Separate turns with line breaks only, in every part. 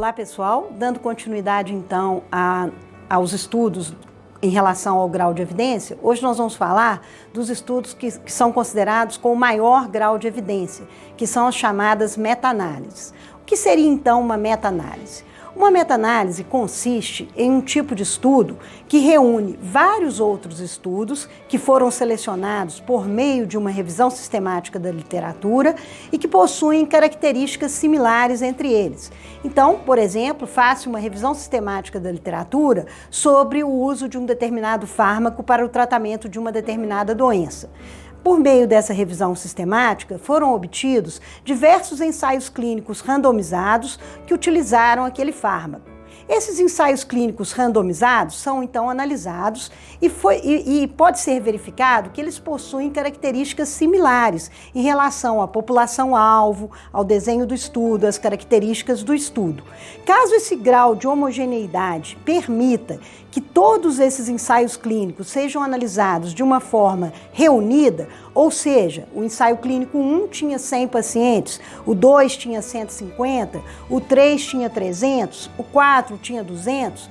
Olá pessoal, dando continuidade então aos estudos em relação ao grau de evidência, hoje nós vamos falar dos estudos que são considerados com o maior grau de evidência, que são as chamadas meta-análises. O que seria então uma meta-análise? Uma meta-análise consiste em um tipo de estudo que reúne vários outros estudos que foram selecionados por meio de uma revisão sistemática da literatura e que possuem características similares entre eles. Então, por exemplo, faça uma revisão sistemática da literatura sobre o uso de um determinado fármaco para o tratamento de uma determinada doença. Por meio dessa revisão sistemática, foram obtidos diversos ensaios clínicos randomizados que utilizaram aquele fármaco. Esses ensaios clínicos randomizados são então analisados e pode ser verificado que eles possuem características similares em relação à população-alvo, ao desenho do estudo, às características do estudo. Caso esse grau de homogeneidade permita que todos esses ensaios clínicos sejam analisados de uma forma reunida, ou seja, o ensaio clínico 1 tinha 100 pacientes, o 2 tinha 150, o 3 tinha 300, o 4 tinha 200,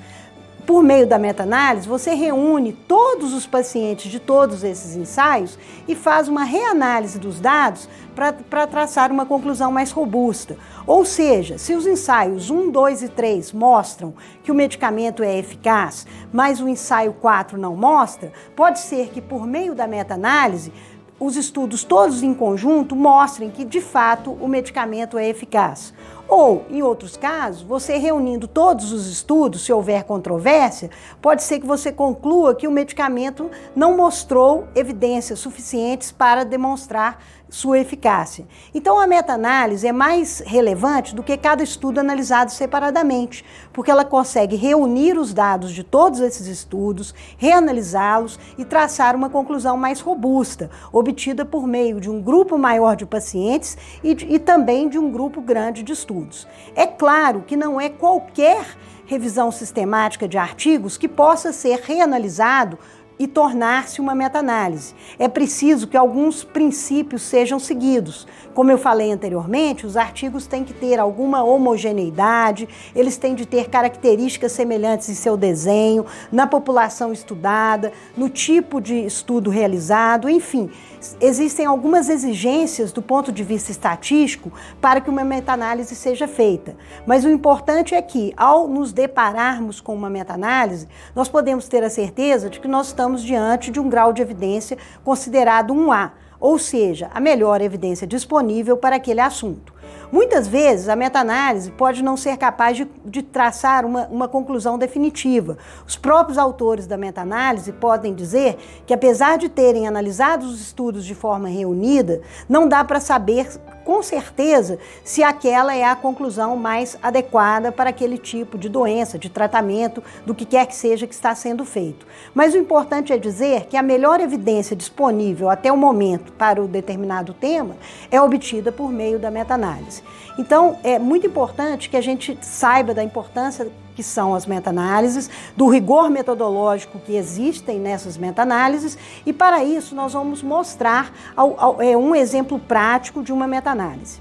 por meio da meta-análise, você reúne todos os pacientes de todos esses ensaios e faz uma reanálise dos dados para traçar uma conclusão mais robusta. Ou seja, se os ensaios 1, 2 e 3 mostram que o medicamento é eficaz, mas o ensaio 4 não mostra, pode ser que por meio da meta-análise, os estudos todos em conjunto mostrem que, de fato, o medicamento é eficaz. Ou, em outros casos, você reunindo todos os estudos, se houver controvérsia, pode ser que você conclua que o medicamento não mostrou evidências suficientes para demonstrar sua eficácia. Então, a meta-análise é mais relevante do que cada estudo analisado separadamente, porque ela consegue reunir os dados de todos esses estudos, reanalisá-los e traçar uma conclusão mais robusta, obtida por meio de um grupo maior de pacientes e também de um grupo grande de estudos. É claro que não é qualquer revisão sistemática de artigos que possa ser reanalisado e tornar-se uma meta-análise. É preciso que alguns princípios sejam seguidos. Como eu falei anteriormente, os artigos têm que ter alguma homogeneidade, eles têm de ter características semelhantes em seu desenho, na população estudada, no tipo de estudo realizado, enfim. Existem algumas exigências do ponto de vista estatístico para que uma meta-análise seja feita. Mas o importante é que, ao nos depararmos com uma meta-análise, nós podemos ter a certeza de que nós estamos diante de um grau de evidência considerado 1A, ou seja, a melhor evidência disponível para aquele assunto. Muitas vezes, a meta-análise pode não ser capaz de traçar uma conclusão definitiva. Os próprios autores da meta-análise podem dizer que, apesar de terem analisado os estudos de forma reunida, não dá para saber com certeza se aquela é a conclusão mais adequada para aquele tipo de doença, de tratamento, do que quer que seja que está sendo feito. Mas o importante é dizer que a melhor evidência disponível até o momento para o determinado tema é obtida por meio da meta-análise. Então, é muito importante que a gente saiba da importância que são as meta-análises, do rigor metodológico que existem nessas meta-análises, e para isso nós vamos mostrar um exemplo prático de uma meta-análise.